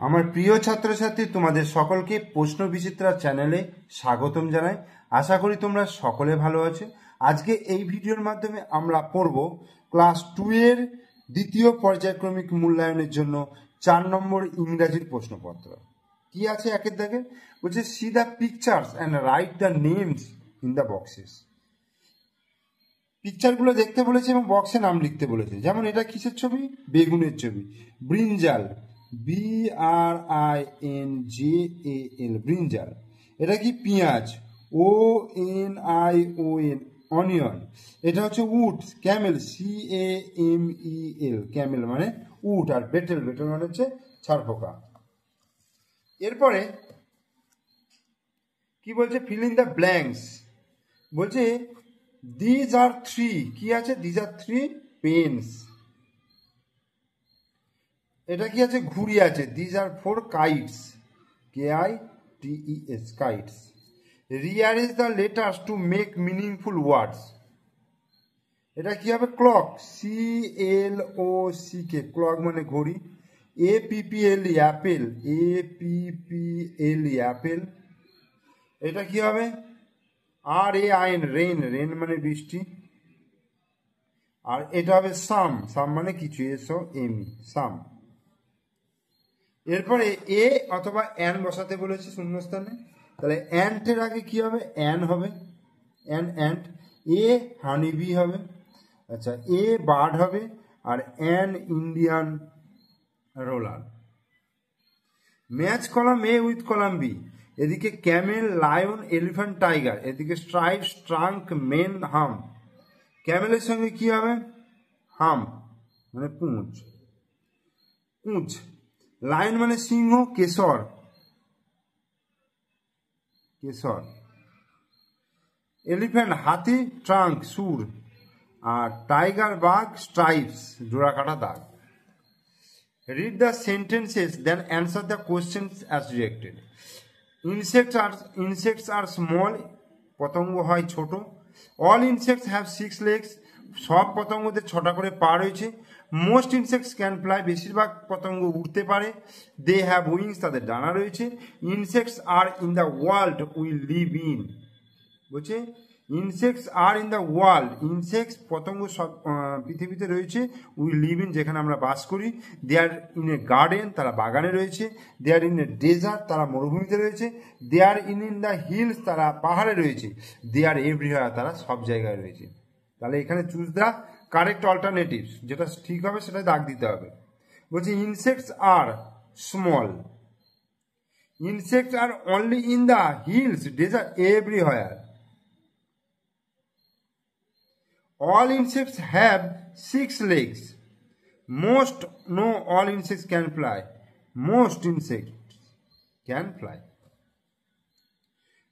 আমার প্রিয় ছাত্রছাত্রী, তোমাদের সকলকে প্রশ্ন বিচিত্রা চ্যানেলে স্বাগতম জানাই। আশা করি তোমরা সকলে ভালো আছো। আজকে এই ভিডিওর মাধ্যমে আমরা পড়ব ক্লাস 2 এর দ্বিতীয় পর্যায়ক্রমিক মূল্যায়নের জন্য 4 নম্বর ইংরাজির প্রশ্নপত্র। কি আছে একের দাগে? বলছে see the pictures and write the names in the boxes. পিকচারগুলো দেখতে বলেছে এবং বক্সে নাম লিখতে বলেছে। যেমন এটা কিসের ছবি? বেগুনের ছবি। Brinjal, BRINJAL, brinjal. এটা কি? পেঁয়াজ, ONION, অনিয়ন। এটা হচ্ছে উট, ক্যামেল, CAMEL, ক্যামেল মানে উট। আর বেটেল, বেটেল মানে হচ্ছে ছারপোকা। এরপরে কি বলছে? Fill in the blanks. বলছে দিজ আর 3, কি আছে? These are 3 pens. এটা কি আছে? ঘুড়ি আছে। These are 4 kites, KITES, kites. Rearrange the letters to make meaningful words. এটা কি হবে? ক্লক, CLOCK, ক্লক মানে ঘড়ি। APPLE, apple, APPLE, apple. এটা কি হবে? RAIN, রেন, রেন মানে বৃষ্টি। আর এটা হবে সাম, সাম মানে কিছু, SOME, সাম। এরপরে এ অথবা অ্যান বসাতে বলেছে শূন্যস্থানে। তাহলে অ্যান্টের আগে কি হবে? অ্যান হবে, অ্যান্ট। এ হানিবি হবে, আচ্ছা। এ বার্ড হবে, আর an Indian roller. Match column A with column B. এদিকে ক্যামেল, লায়ন, এলিফ্যান্ট, টাইগার। এদিকে স্ট্রাইপস, ট্রাঙ্ক, মেন, হাম। ক্যামেলের সঙ্গে কি হবে? হাম মানে পুঁজ, পুঁজ। লায়ন মানে সিংহ, কেশর, কেশর। এলিফ্যান্ট হাতি, ট্রাঙ্ক সুর। আর টাইগার বাঘ, স্ট্রাইপস জোড়া কাটা দাগ। Read the sentences then answer the questions as directed. Insects are small, পতঙ্গ হয় ছোট। অল ইনসেক্টস হ্যাভ 6 legs, সব পতঙ্গদের 6টা করে পা রয়েছে। মোস্ট ইনসেক্টস ক্যান ফ্লাই, বেশিরভাগ পতঙ্গ উড়তে পারে। দে হ্যাভ উইংস, তাদের ডানা রয়েছে। Insects are in the world we live in. বলছে insects are in the world, insects পতঙ্গ সব পৃথিবীতে রয়েছে। উই লিভ ইন, যেখানে আমরা বাস করি। দে আর ইন এ গার্ডেন, তারা বাগানে রয়েছে। দে আর ইন এ ডেজার্ট, তারা মরুভূমিতে রয়েছে। দে আর ইন দ্য হিলস, তারা পাহাড়ে রয়েছে। দে আর এভরিওয়্যার, তারা সব জায়গায় রয়েছে। তাহলে এখানে চুজ দ্য কারেক্ট অল্টারনেটিভস, যেটা ঠিক হবে সেটা দাগ দিতে হবে। বলছে insects are small, insects are only in the hills, desert, everywhere. All insects have 6 legs. Most, no, all insects can fly. Most insects can fly.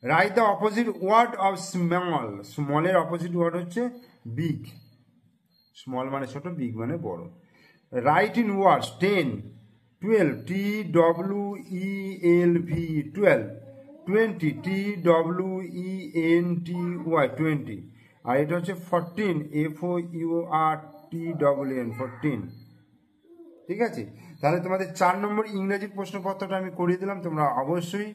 Write the opposite word of small. Small এর opposite word হচ্ছে big. Small মানে ছোট, big মানে বড়। Write in words 10, 12, TWELV, 12, 20, TWENTY, 20। আর এটা হচ্ছে 14, FOURTWN, 14। ঠিক আছে? তাহলে তোমাদের 4 নম্বর ইংরেজির প্রশ্নপত্রটা আমি করিয়ে দিলাম। তোমরা অবশ্যই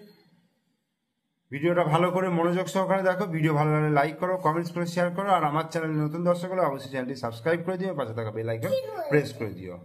ভিডিওটা ভালো করে মনোযোগ সহকারে দেখো। ভিডিও ভালো লাগলে লাইক করো, কমেন্টস করে শেয়ার করো। আর আমার চ্যানেলে নতুন দর্শক হলে অবশ্যই চ্যানেলটি সাবস্ক্রাইব করে দিও, পাশে থাকা বেল আইকন প্রেস করে দিও।